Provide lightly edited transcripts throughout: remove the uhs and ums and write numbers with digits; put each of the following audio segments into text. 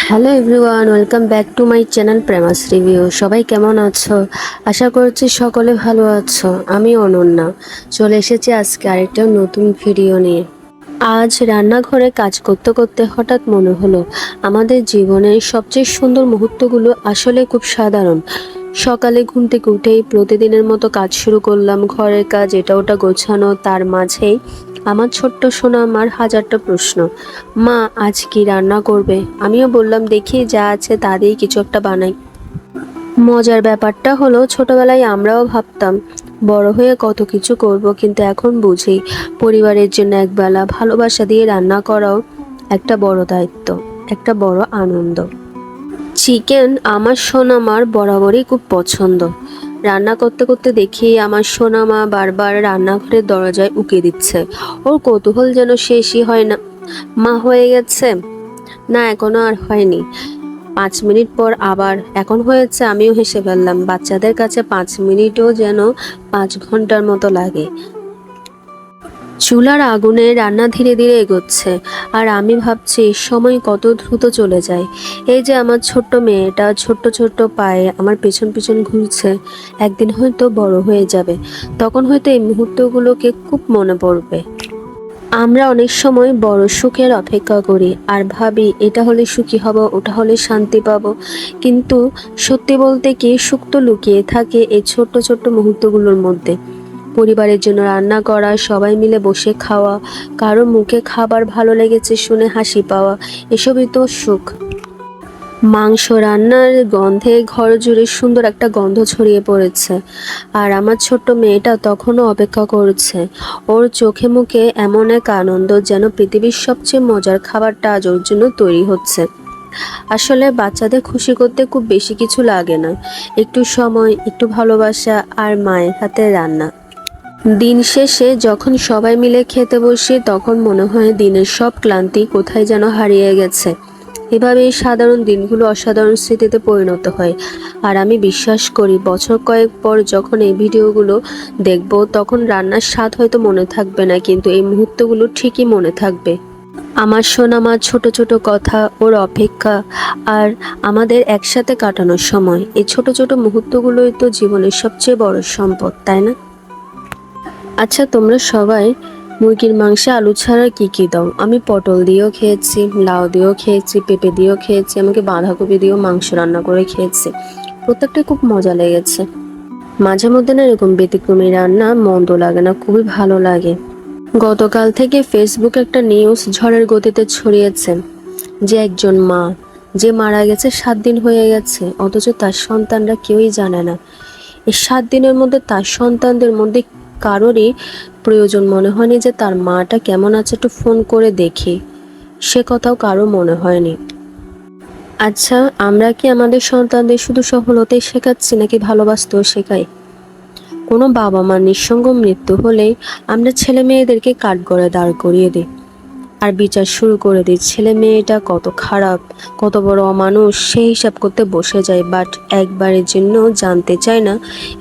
Hello everyone, welcome back to my channel প্রেমাস review. সবাই কেমন আছো? আশা করছি সকলে ভালো আছো। আমি অনন্যা চলে এসেছি আজকে আরেকটা নতুন ভিডিও নিয়ে। আজ রান্নাঘরে কাজ করতে করতে হঠাৎ মনে হলো আমাদের জীবনের সবচেয়ে সুন্দর মুহূর্তগুলো আসলে খুব সাধারণ। সকালে ঘুম থেকে উঠেই প্রতিদিনের মতো কাজ শুরু করলাম। ঘরের কাজ এটা ওটা গোছানো, তার মাঝেই আমার ছোট্ট সোনা আমার হাজারটা প্রশ্ন। মা, আজ কি রান্না করবে? আমিও বললাম, দেখি যা আছে তা দিয়েই কিছু একটা বানাই। মজার ব্যাপারটা হলো, ছোটবেলায় আমরাও ভাবতাম বড় হয়ে কত কিছু করব, কিন্তু এখন বুঝি পরিবারের জন্য একবেলা ভালোবাসা দিয়ে রান্না করাও একটা বড় দায়িত্ব, একটা বড় আনন্দ। চিকেন আমার সোনামার বরাবরই খুব পছন্দ। রান্না করতে করতে দেখি আমার সোনামা বারবার রান্নাঘরের দরজায় উকি দিচ্ছে। ওর কৌতূহল যেন শেষই হয় না। মা, হয়ে গেছে? না, এখনো আর হয়নি। 5 মিনিট পর আবার এখন হয়েছে। আমিও হেসে ফেললাম। বাচ্চাদের কাছে 5 মিনিটও যেন 5 ঘন্টার মতো লাগে। চুলার আগুনে রান্না ধীরে ধীরে এগোচ্ছে, আর আমি ভাবছি সময় কত দ্রুত চলে যায়। এই যে আমার ছোট্ট মেয়েটা ছোট্ট ছোট্ট পায়ে আমার পেছন পেছন ঘুরছে, একদিন হয়তো বড় হয়ে যাবে। তখন হয়তো এই মুহূর্তগুলোকে খুব মনে পড়বে। আমরা অনেক সময় বড় সুখের অপেক্ষা করি আর ভাবি এটা হলে সুখী হব, ওটা হলে শান্তি পাবো। কিন্তু সত্যি বলতে কি, সুখ তো লুকিয়ে থাকে এই ছোট্ট ছোট্ট মুহূর্তগুলোর মধ্যে। পরিবারের জন্য রান্না করা, সবাই মিলে বসে খাওয়া, কারো মুখে খাবার ভালো লেগেছে শুনে হাসি পাওয়া, এসবই তো সুখ। মাংস রান্নার গন্ধে ঘর জুড়ে সুন্দর একটা গন্ধ ছড়িয়ে পড়েছে, আর আমার ছোট্ট মেয়েটা তখনও অপেক্ষা করছে। ওর চোখে মুখে এমন এক আনন্দ, যেন পৃথিবীর সবচেয়ে মজার খাবারটা আজ ওর জন্য তৈরি হচ্ছে। আসলে বাচ্চাদের খুশি করতে খুব বেশি কিছু লাগে না, একটু সময়, একটু ভালোবাসা আর মায়ের হাতে রান্না। দিন শেষে যখন সবাই মিলে খেতে বসি, তখন মনে হয় দিনের সব ক্লান্তি কোথায় যেন হারিয়ে গেছে। এভাবে এই সাধারণ দিনগুলো অসাধারণ স্মৃতিতে পরিণত হয়। আর আমি বিশ্বাস করি বছর কয়েক পর যখন এই ভিডিওগুলো দেখব, তখন রান্নার স্বাদ হয়তো মনে থাকবে না, কিন্তু এই মুহূর্তগুলো ঠিকই মনে থাকবে। আমার সোনামার ছোট ছোট কথা, ওর অপেক্ষা, আর আমাদের একসাথে কাটানোর সময়, এই ছোট ছোট মুহূর্তগুলোই তো জীবনের সবচেয়ে বড় সম্পদ, তাই না? আচ্ছা, তোমরা সবাই মুরগির মাংসে আলু ছাড়া কি কি দাও? আমি পটল দিয়েও খেয়েছি, লাউ দিয়েও খেয়েছি, পেঁপে দিয়েও খেয়েছি, আমাকে বাঁধাকপি দিয়েও মাংস রান্না করে খেয়েছি। প্রত্যেকটাই খুব মজা লেগেছে। মাঝে মধ্যে না এরকম ব্যতিক্রমী রান্না মন্দ লাগে না, খুবই ভালো লাগে। গতকাল থেকে ফেসবুকে একটা নিউজ ঝড়ের গতিতে ছড়িয়েছে যে একজন মা যে মারা গেছে, 7 দিন হয়ে গেছে, অথচ তার সন্তানরা কেউই জানে না। এই 7 দিনের মধ্যে তার সন্তানদের মধ্যে কারোরই প্রয়োজন মনে হয়নি যে তার মাটা কেমন আছে, একটু ফোন করে দেখি, সে কথাও কারো মনে হয়নি। আচ্ছা, আমরা কি আমাদের সন্তানদের শুধু সফলতাই শেখাচ্ছি, নাকি ভালোবাসতেও শেখাই? কোনো বাবা মা নিঃসঙ্গ মৃত্যু হলেই আমরা ছেলে মেয়েদেরকে কাঠগড়ায় দাঁড় করিয়ে দিই আর বিচার শুরু করে দিই, ছেলে মেয়েটা কত খারাপ, কত বড় অমানুষ, সেই হিসাব করতে বসে যায়। বাট একবারের জন্য জানতে চায় না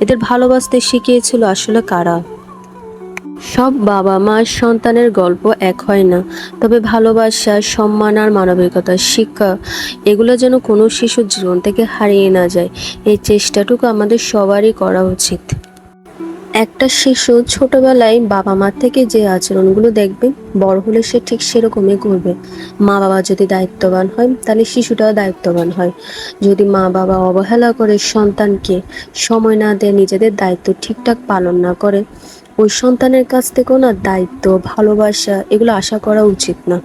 এদের ভালোবাসতে শিখিয়েছিল আসলে কারা। সব বাবা মা সন্তানের গল্প এক হয় না, তবে ভালোবাসা, সম্মান আর মানবিকতার শিক্ষা, এগুলো যেন কোনো শিশুর জীবন থেকে হারিয়ে না যায়, এই চেষ্টাটুকু আমাদের সবারই করা উচিত। একটা শিশু ছোটবেলায় বাবা মার থেকে যে আচরণগুলো দেখবে, বড় হলে সে ঠিক সেরকমই করবে। মা বাবা যদি দায়িত্ববান হয়, তাহলে শিশুটাও দায়িত্ববান হয়। যদি মা বাবা অবহেলা করে, সন্তানকে সময় না দেয়, নিজেদের দায়িত্ব ঠিকঠাক পালন না করে, ওই সন্তানের কাছ থেকেও না দায়িত্ব, ভালোবাসা এগুলো আশা করা উচিত না।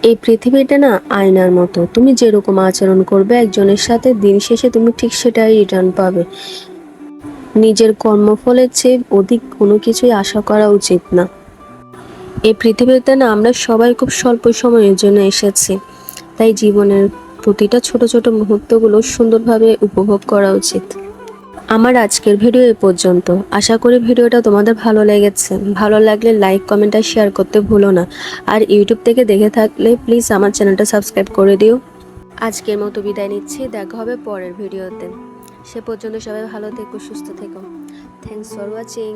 এই পৃথিবীটা না আয়নার মতো, তুমি যেরকম আচরণ করবে একজনের সাথে, দিন শেষে তুমি ঠিক সেটাই রিটার্ন পাবে। নিজের কর্মফলের চেয়ে অধিক কোনো কিছুই আশা করা উচিত না। এই পৃথিবীতে না আমরা সবাই খুব স্বল্প সময়ের জন্য এসেছি, তাই জীবনের প্রতিটা ছোট ছোট মুহূর্তগুলো সুন্দরভাবে উপভোগ করা উচিত। আমার আজকের ভিডিও এ পর্যন্ত। আশা করি ভিডিওটা তোমাদের ভালো লেগেছে। ভালো লাগলে লাইক, কমেন্ট আর শেয়ার করতে ভুলো না। আর ইউটিউব থেকে দেখে থাকলে প্লিজ আমার চ্যানেলটা সাবস্ক্রাইব করে দিও। আজকের মতো বিদায় নিচ্ছি, দেখা হবে পরের ভিডিওতে। সে পর্যন্ত সবাই ভালো থেকো, সুস্থ থেকো। Thanks for watching.